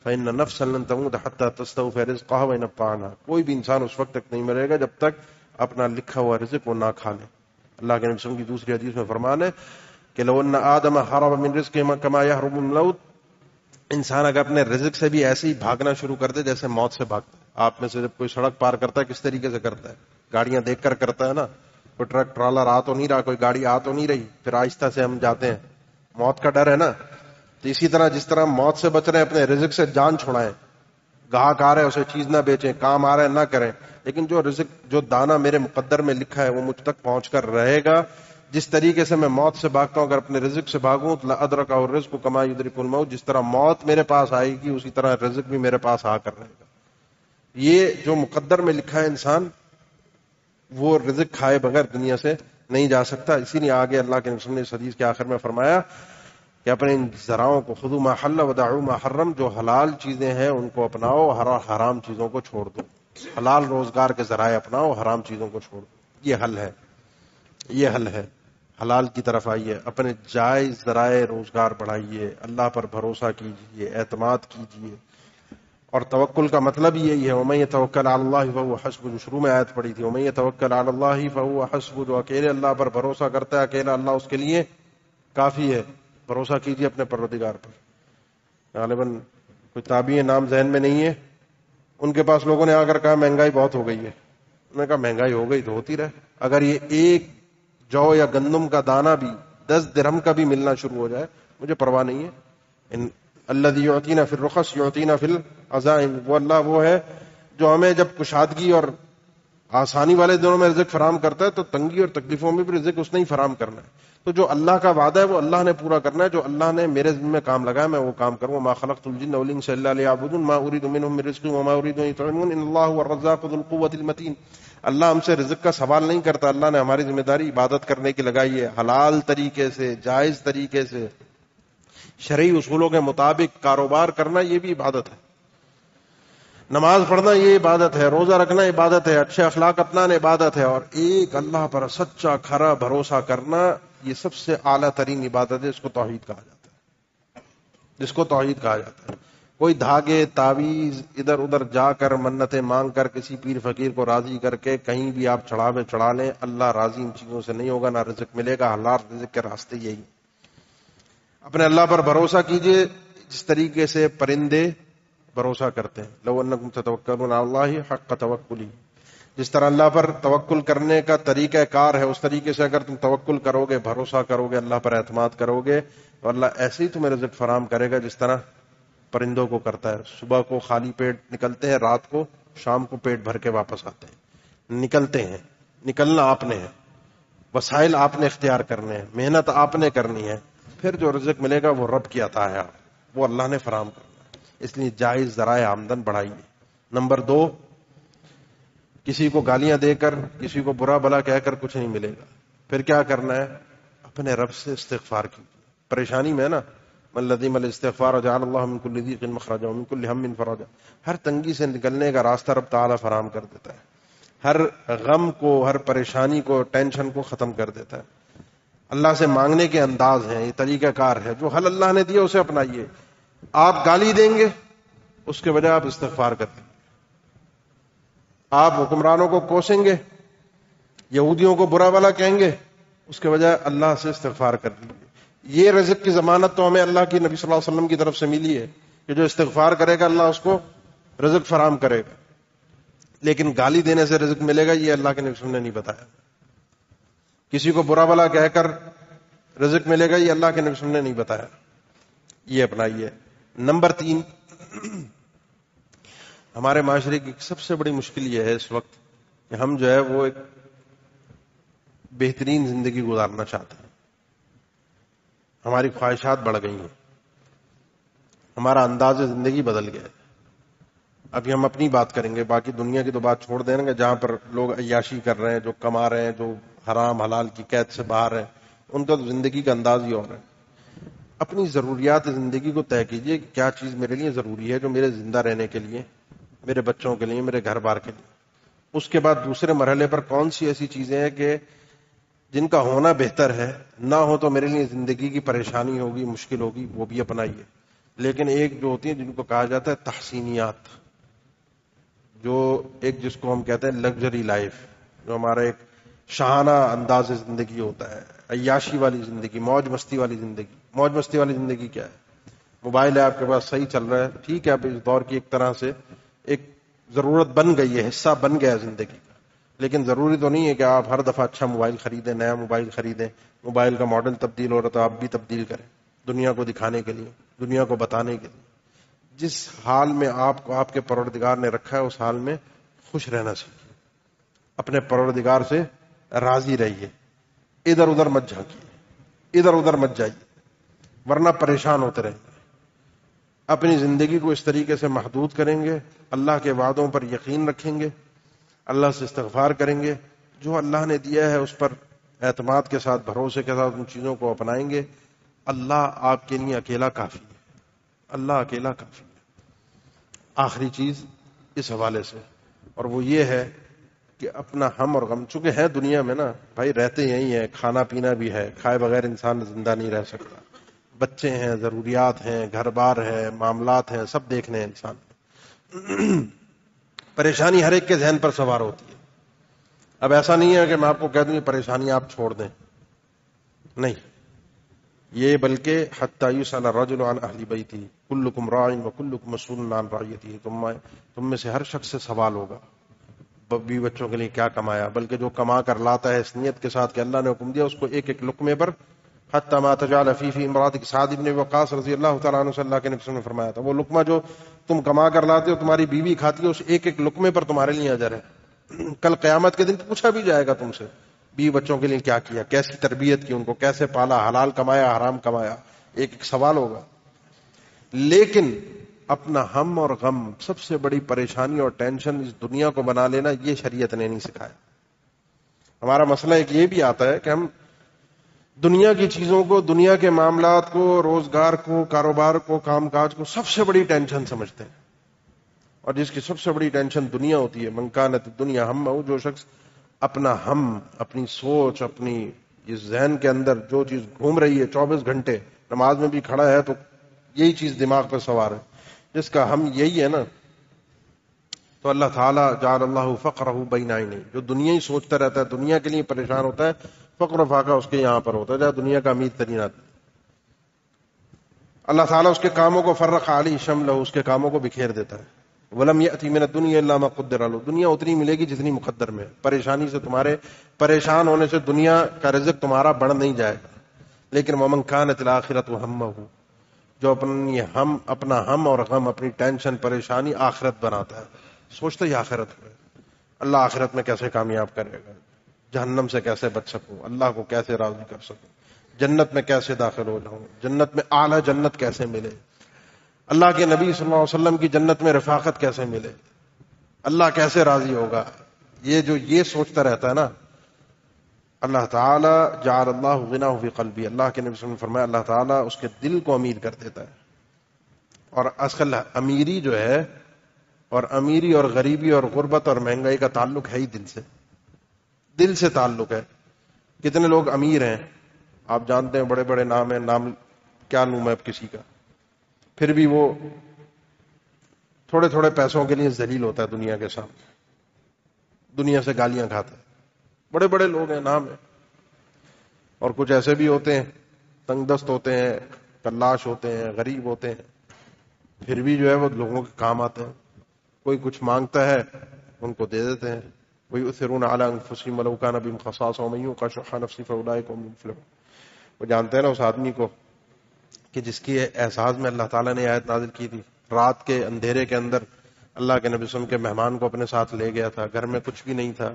فإن نفسا لن تموت حتى تستوفي رزقها وإن ابطأ عنها. کوئی بھی انسان اس وقت تک نہیں مرے گا جب تک اپنا لکھا ہوا رزق وہ نہ کھا لے. اللہ کے نبی صلی اللہ علیہ وسلم کی دوسری حدیث میں فرمان ہے کہ لو ان آدم هرب من رزقه كما يهرب من الموت, انسان اگر اپنے رزق سے بھی ایسے ہی بھاگنا شروع کر دے جیسے موت سے بھاگتا ہے. آپ میں سے جب کوئی سڑک پار کرتا ہے کس طریقے سے کرتا ہے؟ گاڑیاں دیکھ کر کرتا ہے نا. کوئی ٹرک ٹرالر آ تو نہیں رہا, کوئی گاڑی آ تو نہیں رہی, پھر آہستہ سے ہم جاتے ہیں. موت کا ڈر ہے نا. تو اسی طرح جس طرح موت سے بچ رہے ہیں اپنے رزق سے جان چھڑائیں. گاہک آ رہے ہیں اسے چیز نہ بیچیں, کام آ رہے ہیں نہ کریں, لیکن جو رزق جو دانہ میرے مقدر میں لکھا ہے وہ مجھ تک پہنچ کر رہے گا. جس طریقے سے میں موت سے بھاگتا ہوں اگر اپنے رزق سے بھاگوں تو ادرکہ الرزق کما یدرک الموت, جس طرح موت میرے پاس آئے گی اسی طرح رزق بھی میرے پاس آ کر رہے گا. یہ جو مقدر میں لکھا ہے انسان وہ رزق کھائے بغیر دنیا سے نہیں جا سکتا. اسی لیے آگے اللہ کے نبی نے اس حدیث کے آخر میں فرمایا کہ اپنے ان ذراؤں کو خذوا ما حل ودعوا ما حرم, جو حلال چیزیں ہیں ان کو اپناؤ, حرام چیزوں کو چھوڑ دو. حلال روزگار کے ذرائع اپناؤ, حرام چیزوں کو چھوڑ دو. یہ حل ہے, یہ حل ہے. حلال کی طرف آئیے, اپنے جائز ذرائع روزگار بڑھائیے, اللہ پر بھروسہ کیجیے, اعتماد کیجیے. اور توکل کا مطلب یہی ہے, وَمَن يَتَوَكَّلْ عَلَى اللَّهِ فَهُوَ حَسْبُهُ, جو شروع میں آیت پڑھی تھی, وَمَن يَتَوَكَّلْ عَلَى اللَّهِ فَهُوَ حَسْبُهُ, جو اکیلے اللہ پر بھروسہ کرتا ہے اکیلا اللہ اس کے لیے کافی ہے. بھروسہ کیجیے اپنے پروردگار پر. غالباً کوئی تابعی نام ذہن میں نہیں ہے, ان کے پاس لوگوں نے آ کر کہا مہنگائی بہت ہو گئی ہے. انہوں نے کہا مہنگائی ہو گئی تو ہوتی رہے, اگر یہ ایک جو یا گندم کا دانہ بھی 10 درہم کا بھی ملنا شروع ہو جائے مجھے پرواہ نہیں ہے. الذی یعطینا فی الرخص یعطینا فی العزائم, وہ اللہ وہ ہے جو ہمیں جب کشادگی اور آسانی والے دنوں میں رزق فراہم کرتا ہے تو تنگی اور تکلیفوں میں بھی رزق اس نے ہی فراہم کرنا ہے. تو جو اللہ کا وعدہ ہے وہ اللہ نے پورا کرنا ہے. جو اللہ نے میرے ذمہ میں کام لگایا میں وہ کام کروں. ما خلقت الجن والانس الا ليعبدون ما اريد منهم من رزق وما اريد ان يطعمون ان الله هو الرزاق ذو القوة المتين. اللہ ہم سے رزق کا سوال نہیں کرتا, اللہ نے ہماری ذمہ داری عبادت کرنے کی لگائی ہے, حلال طریقے سے, جائز طریقے سے, شرعی اصولوں کے مطابق کاروبار کرنا یہ بھی عبادت ہے. نماز پڑھنا یہ عبادت ہے, روزہ رکھنا عبادت ہے, اچھے اخلاق اپنانا عبادت ہے, اور ایک اللہ پر سچا کھرا بھروسہ کرنا یہ سب سے اعلیٰ ترین عبادت ہے. اس کو توحید کہا جاتا ہے, جس کو توحید کہا جاتا ہے. کوئی دھاگے تعویذ ادھر ادھر جا کر منتیں مانگ کر کسی پیر فقیر کو راضی کر کے کہیں بھی آپ چڑھاوے چڑھا لیں, اللہ راضی ان چیزوں سے نہیں ہوگا, نہ رزق ملے گا. حلال رزق کے راستے یہی. اپنے اللہ پر بھروسہ کیجئے جس طریقے سے پرندے بھروسہ کرتے ہیں. لو انکم تتوکلون علی اللہ حق توکلہ, جس طرح اللہ پر توکل کرنے کا طریقہ کار ہے اس طریقے سے اگر تم توکل کرو گے, بھروسہ کرو گے, اللہ پر اعتماد کرو گے تو اللہ ایسے ہی تمہیں رزق فراہم کرے گا جس طرح پرندوں کو کرتا ہے. صبح کو خالی پیٹ نکلتے ہیں, رات کو شام کو پیٹ بھر کے واپس آتے ہیں. نکلتے ہیں, نکلنا آپ نے ہے, وسائل آپ نے اختیار کرنے ہیں, محنت آپ نے کرنی ہے, پھر جو رزق ملے گا وہ رب کی عطا ہے, وہ اللہ نے فراہم کرنا ہے. اس لیے جائز ذرائع آمدن بڑھائیے. نمبر 2, کسی کو گالیاں دے کر کسی کو برا بلا کہہ کر کچھ نہیں ملے گا. پھر کیا کرنا ہے, اپنے رب سے استغفار کیجیے. پریشانی میں ہے نا, من لزم الاستغفار جعل اللہ من کل ضیق مخرجا ومن کل ہم فرجا, ہر تنگی سے نکلنے کا راستہ رب تعالی فراہم کر دیتا ہے. ہر غم کو, ہر پریشانی کو, ٹینشن کو ختم کر دیتا ہے. اللہ سے مانگنے کے انداز ہیں, یہ طریقہ کار ہے. جو حل اللہ نے دیا اسے اپنائیے. آپ گالی دیں گے اس کے بجائے آپ استغفار کریں. آپ حکمرانوں کو کوسیں گے, یہودیوں کو برا بھلا کہیں گے, اس کے بجائے اللہ سے استغفار کر لیجیے. یہ رزق کی ضمانت تو ہمیں اللہ کی نبی صلی اللہ علیہ وسلم کی طرف سے ملی ہے کہ جو استغفار کرے گا اللہ اس کو رزق فراہم کرے گا. لیکن گالی دینے سے رزق ملے گا یہ اللہ کے نبی صلی اللہ علیہ وسلم نے نہیں بتایا. کسی کو برا بھلا کہہ کر رزق ملے گا یہ اللہ کے نبی صلی اللہ علیہ وسلم نے نہیں بتایا. یہ اپنائیے. نمبر 3, ہمارے معاشرے کی سب سے بڑی مشکل یہ ہے اس وقت کہ ہم جو ہے وہ ایک بہترین زندگی گزارنا چاہتے ہیں. ہماری خواہشات بڑھ گئی ہیں, ہمارا انداز زندگی بدل گیا ہے. ابھی ہم اپنی بات کریں گے, باقی دنیا کی تو بات چھوڑ دیں گے. جہاں پر لوگ عیاشی کر رہے ہیں, جو کما رہے ہیں, جو حرام حلال کی قید سے باہر ہیں, ان کا تو زندگی کا انداز ہی اور ہے. اپنی ضروریات زندگی کو طے کیجئے کہ کیا چیز میرے لیے ضروری ہے, جو میرے زندہ رہنے کے لیے, میرے بچوں کے لیے, میرے گھر بار کے لیے. اس کے بعد دوسرے مرحلے پر کون سی ایسی چیزیں ہیں کہ جن کا ہونا بہتر ہے, نہ ہو تو میرے لیے زندگی کی پریشانی ہوگی, مشکل ہوگی, وہ بھی اپنائیے. لیکن ایک جو ہوتی ہے جن کو کہا جاتا ہے تحسینیات, جو ایک جس کو ہم کہتے ہیں لگژری لائف, جو ہمارا ایک شاہانہ انداز زندگی ہوتا ہے, عیاشی والی زندگی, موج مستی والی زندگی. موج مستی والی زندگی کیا ہے؟ موبائل ہے آپ کے پاس, صحیح چل رہا ہے, ٹھیک ہے, اب اس دور کی ایک طرح سے ایک ضرورت بن گئی ہے, حصہ بن گیا ہے زندگی کا. لیکن ضروری تو نہیں ہے کہ آپ ہر دفعہ اچھا موبائل خریدیں, نیا موبائل خریدیں. موبائل کا ماڈل تبدیل ہو رہا تو آپ بھی تبدیل کریں, دنیا کو دکھانے کے لیے, دنیا کو بتانے کے لیے. جس حال میں آپ کو آپ کے پروردگار نے رکھا ہے اس حال میں خوش رہنا سیکھیے, اپنے پروردگار سے راضی رہیے, ادھر ادھر مت جھانکیے, ادھر ادھر مت جائیے, ورنہ پریشان ہوتے رہیں گے. اپنی زندگی کو اس طریقے سے محدود کریں گے, اللہ کے وعدوں پر یقین رکھیں گے, اللہ سے استغفار کریں گے, جو اللہ نے دیا ہے اس پر اعتماد کے ساتھ, بھروسے کے ساتھ ان چیزوں کو اپنائیں گے. اللہ آپ کے لیے اکیلا کافی ہے, اللہ اکیلا کافی ہے. آخری چیز اس حوالے سے, اور وہ یہ ہے کہ اپنا ہم اور غم, چونکہ ہے دنیا میں نا بھائی, رہتے یہی ہیں, کھانا پینا بھی ہے, کھائے بغیر انسان زندہ نہیں رہ سکتا, بچے ہیں, ضروریات ہیں, گھر بار ہے, معاملات ہیں, سب دیکھنے ہیں انسان. پریشانی ہر ایک کے ذہن پر سوار ہوتی ہے. اب ایسا نہیں ہے کہ میں آپ کو کہہ دوں یہ پریشانی آپ چھوڑ دیں, نہیں, یہ بلکہ حتی یسأل الرجل عن اہل بیتہ کلکم راع وکلکم مسئول عن رعیتہ, تم میں سے ہر شخص سے سوال ہوگا بیوی بچوں کے لیے کیا کمایا, بلکہ جو کما کر لاتا ہے اس نیت کے ساتھ کہ اللہ نے حکم دیا اس کو ایک ایک لقمے پر, حتی ما تجعل فی امرأتک. سعد بن وقاص رضی اللہ تعالیٰ عنہ سے اللہ کے نبی نے فرمایا تھا, وہ لقمہ جو تم کما کر لاتے ہو تمہاری بیوی کھاتی ہے, اس ایک ایک لقمے پر تمہارے لیے اجر ہے. کل قیامت کے دن پوچھا بھی جائے گا تم سے, بیوی بچوں کے لیے کیا کیا, کیسی تربیت کی, ان کو کیسے پالا, حلال کمایا حرام کمایا, ایک ایک سوال ہوگا. لیکن اپنا ہم اور غم, سب سے بڑی پریشانی اور ٹینشن اس دنیا کو بنا لینا, یہ شریعت نے نہیں سکھایا. ہمارا مسئلہ ایک یہ بھی آتا ہے کہ ہم دنیا کی چیزوں کو, دنیا کے معاملات کو, روزگار کو, کاروبار کو, کام کاج کو سب سے بڑی ٹینشن سمجھتے ہیں, اور جس کی سب سے بڑی ٹینشن دنیا ہوتی ہے. من کانت الدنیا ہمہ, جو شخص اپنا ہم, اپنی سوچ, اپنی اس ذہن کے اندر جو چیز گھوم رہی ہے 24 گھنٹے, نماز میں بھی کھڑا ہے تو یہی چیز دماغ پر سوار ہے, جس کا ہم یہی ہے نا, تو اللہ تعالیٰ جعل اللہ فقرہ بین عینیہ, جو دنیا ہی سوچتا رہتا ہے, دنیا کے لیے پریشان ہوتا ہے, فقر و فاقہ اس کے یہاں پر ہوتا ہے, جہاں دنیا کا امید ترین آدمی. اللہ تعالیٰ اس کے کاموں کو فرق علی شملہ, اس کے کاموں کو بکھیر دیتا ہے. ولم یأتی من الدنیا الا ما قدر له, دنیا اتنی ملے گی جتنی مقدر میں. پریشانی سے, تمہارے پریشان ہونے سے دنیا کا رزق تمہارا بڑھ نہیں جائے گا. لیکن ومن کانت الآخرۃ ہمہ, جو اپنا ہم اور غم, اپنی ٹینشن پریشانی آخرت بناتا ہے, سوچتا ہی آخرت ہے, اللہ آخرت میں کیسے کامیاب کرے گا, جہنم سے کیسے بچ سکوں, اللہ کو کیسے راضی کر سکوں, جنت میں کیسے داخل ہو جاؤں, جنت میں اعلی جنت کیسے ملے, اللہ کے نبی صلی اللہ علیہ وسلم کی جنت میں رفاقت کیسے ملے, اللہ کیسے راضی ہوگا. یہ جو یہ سوچتا رہتا ہے نا, اللہ تعالیٰ جعل اللہ غناہ فی قلبی, اللہ کے نبی صلی اللہ علیہ وسلم نے فرمایا اللہ تعالیٰ اس کے دل کو امیر کر دیتا ہے. اور اصل امیری جو ہے, اور امیری اور غریبی اور غربت اور مہنگائی کا تعلق ہے ہی دل سے, دل سے تعلق ہے. کتنے لوگ امیر ہیں آپ جانتے ہیں, بڑے بڑے نام ہیں, نام کیا لوں میں اب کسی کا, پھر بھی وہ تھوڑے تھوڑے پیسوں کے لیے ذلیل ہوتا ہے دنیا کے سامنے, دنیا سے گالیاں کھاتا ہے. بڑے بڑے لوگ ہیں, نام ہے. اور کچھ ایسے بھی ہوتے ہیں تنگ دست ہوتے ہیں, کلاش ہوتے ہیں, غریب ہوتے ہیں, پھر بھی جو ہے وہ لوگوں کے کام آتے ہیں. کوئی کچھ مانگتا ہے ان کو دے دیتے ہیں. وَيُؤْثِرُونَ عَلَىٰ أَنفُسِهِمْ وَلَوْ كَانَ بِهِمْ خَصَاصَةٌ وَمَن يُوقَ شُحَّ نَفْسِهِ فَأُولَٰئِكَ هُمُ الْمُفْلِحُونَ. وہ جانتے ہیں نا اس آدمی کو کہ جس کی احساس میں اللہ تعالیٰ نے آیت نازل کی تھی, رات کے اندھیرے کے اندر اللہ کے نبی صلی اللہ علیہ وسلم کے مہمان کو اپنے ساتھ لے گیا تھا, گھر میں کچھ بھی نہیں تھا,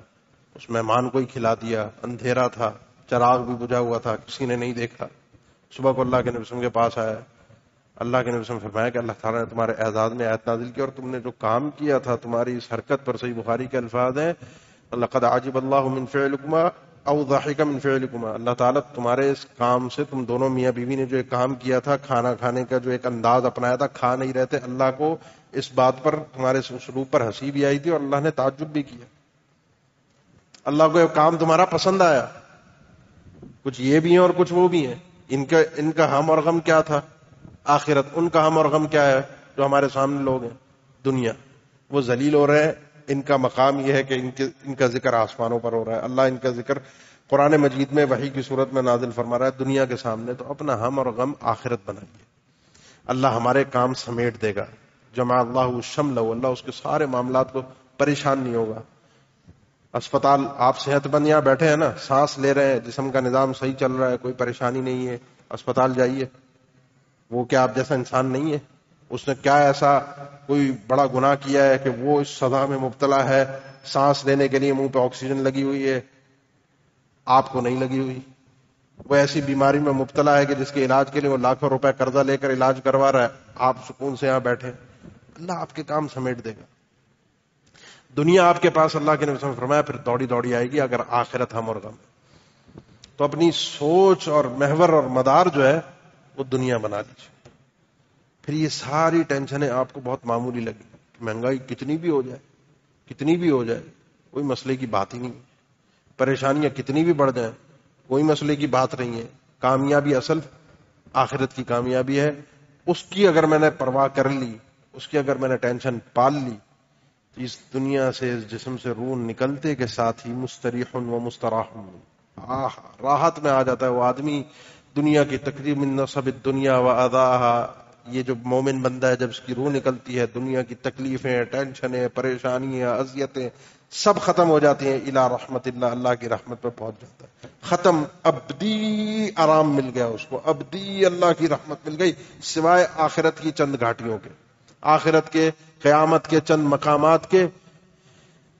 اس مہمان کو ہی کھلا دیا، اندھیرا تھا، چراغ بھی بجھا ہوا تھا، کسی نے نہیں دیکھا. صبح کو اللہ کے نبی صلی اللہ علیہ وسلم کے پاس آیا. اللہ کے نبی صلی اللہ علیہ وسلم فرمایا کہ اللہ تعالیٰ نے تمہارے اعزاز میں آیت نازل کی اور تم نے جو کام کیا تھا، تمہاری اس حرکت پر. صحیح بخاری کے الفاظ ہیں لقد عجب اللہ من فعلکما او ضحک من فعلکما. اللہ تعالیٰ تمہارے اس کام سے، تم دونوں میاں بیوی نے جو ایک کام کیا تھا، کھانا کھانے کا جو ایک انداز اپنایا تھا، کھا نہیں رہتے، اللہ کو اس بات پر، تمہارے اسلوب پر ہنسی بھی آئی تھی اور اللہ نے تعجب بھی کیا. اللہ کو یہ کام تمہارا پسند آیا. کچھ یہ بھی ہیں اور کچھ وہ بھی ہیں. ان کا ہم اور غم کیا تھا؟ آخرت. ان کا ہم اور غم کیا ہے جو ہمارے سامنے لوگ ہیں؟ دنیا. وہ ذلیل ہو رہے ہیں، ان کا مقام یہ ہے کہ ان کا ذکر آسمانوں پر ہو رہا ہے. اللہ ان کا ذکر قرآن مجید میں وحی کی صورت میں نازل فرما رہا ہے دنیا کے سامنے. تو اپنا ہم اور غم آخرت بنائیے. اللہ ہمارے کام سمیٹ دے گا. جمع اللہ شملہ، اللہ اس کے سارے معاملات کو پریشان نہیں ہوگا. اسپتال، آپ صحت مند یہاں بیٹھے ہیں نا، سانس لے رہے ہیں، جسم کا نظام صحیح چل رہا ہے، کوئی پریشانی نہیں ہے، اسپتال جائیے. وہ کیا آپ جیسا انسان نہیں ہے؟ اس نے کیا ایسا کوئی بڑا گناہ کیا ہے کہ وہ اس سزا میں مبتلا ہے؟ سانس لینے کے لیے منہ پہ آکسیجن لگی ہوئی ہے، آپ کو نہیں لگی ہوئی. وہ ایسی بیماری میں مبتلا ہے کہ جس کے علاج کے لیے وہ لاکھوں روپے قرضہ لے کر علاج کروا رہا ہے، آپ سکون سے یہاں بیٹھے. اللہ آپ کے کام سمیٹ دے گا. دنیا آپ کے پاس، اللہ کے نبی صلی اللہ علیہ وسلم فرمایا، پھر دوڑی دوڑی آئے گی اگر آخرت ہم اور غم. تو اپنی سوچ اور محور اور مدار جو ہے وہ دنیا بنا لیجیے. پھر یہ ساری ٹینشنیں آپ کو بہت معمولی لگی. مہنگائی کتنی بھی ہو جائے، کتنی بھی ہو جائے، کوئی مسئلے کی بات ہی نہیں. پریشانیاں کتنی بھی بڑھ جائیں، کوئی مسئلے کی بات نہیں ہے. کامیابی اصل آخرت کی کامیابی ہے. اس کی اگر میں نے پرواہ کر لی، اس کی اگر میں نے ٹینشن پال لی، اس دنیا سے، اس جسم سے روح نکلتے کے ساتھ ہی مستریح و مستراح، راحت میں آ جاتا ہے وہ آدمی. دنیا کی تکلیف من نصب الدنیا و اذاها، یہ جو مومن بندہ ہے، جب اس کی روح نکلتی ہے، دنیا کی تکلیفیں، ٹینشنیں، پریشانیاں، اذیتیں سب ختم ہو جاتی ہیں. الی رحمت اللہ، اللہ کی رحمت پہ پہنچ جاتا ہے. ختم، ابدی آرام مل گیا اس کو، ابدی اللہ کی رحمت مل گئی، سوائے آخرت کی چند گھاٹیوں کے، آخرت کے، قیامت کے چند مقامات کے.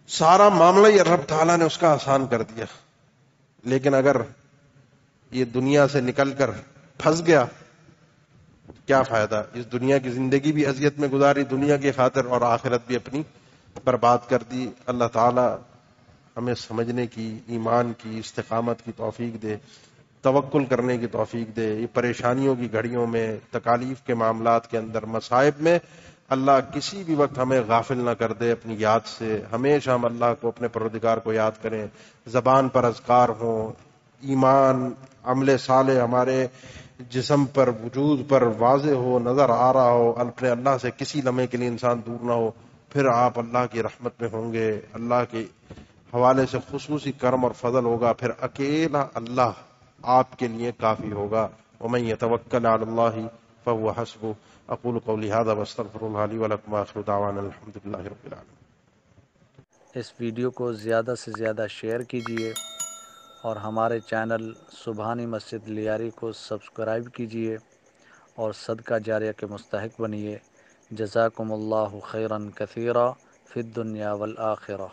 سارا معاملہ یہ رب تعالیٰ نے اس کا آسان کر دیا. لیکن اگر یہ دنیا سے نکل کر پھنس گیا، کیا فائدہ؟ اس دنیا کی زندگی بھی اذیت میں گزاری دنیا کی خاطر، اور آخرت بھی اپنی برباد کر دی. اللہ تعالیٰ ہمیں سمجھنے کی، ایمان کی، استقامت کی توفیق دے، توکل کرنے کی توفیق دے. یہ پریشانیوں کی گھڑیوں میں، تکالیف کے معاملات کے اندر، مصائب میں اللہ کسی بھی وقت ہمیں غافل نہ کر دے اپنی یاد سے. ہمیشہ ہم اللہ کو، اپنے پروردگار کو یاد کریں. زبان پر اذکار ہوں، ایمان، عمل صالح ہمارے جسم پر، وجود پر واضح ہو، نظر آ رہا ہو، اپنے اللہ سے کسی لمحے کے لیے انسان دور نہ ہو. پھر آپ اللہ کی رحمت میں ہوں گے. اللہ کے حوالے سے خصوصی کرم اور فضل ہوگا. پھر اکیلا اللہ آپ کے لیے کافی ہوگا. ومن يتوکل علی اللہ فهو حسبہ. اقول قولی ھذا واستغفر اللہ لی ولکم وآخر دعوانا الحمد للہ رب العالمین. اس ویڈیو کو زیادہ سے زیادہ شیئر کیجیے اور ہمارے چینل سبحانی مسجد لیاری کو سبسکرائب کیجیے اور صدقہ جاریہ کے مستحق بنیے. جزاکم اللہ خیرا کثیرا فی الدنیا والآخرہ.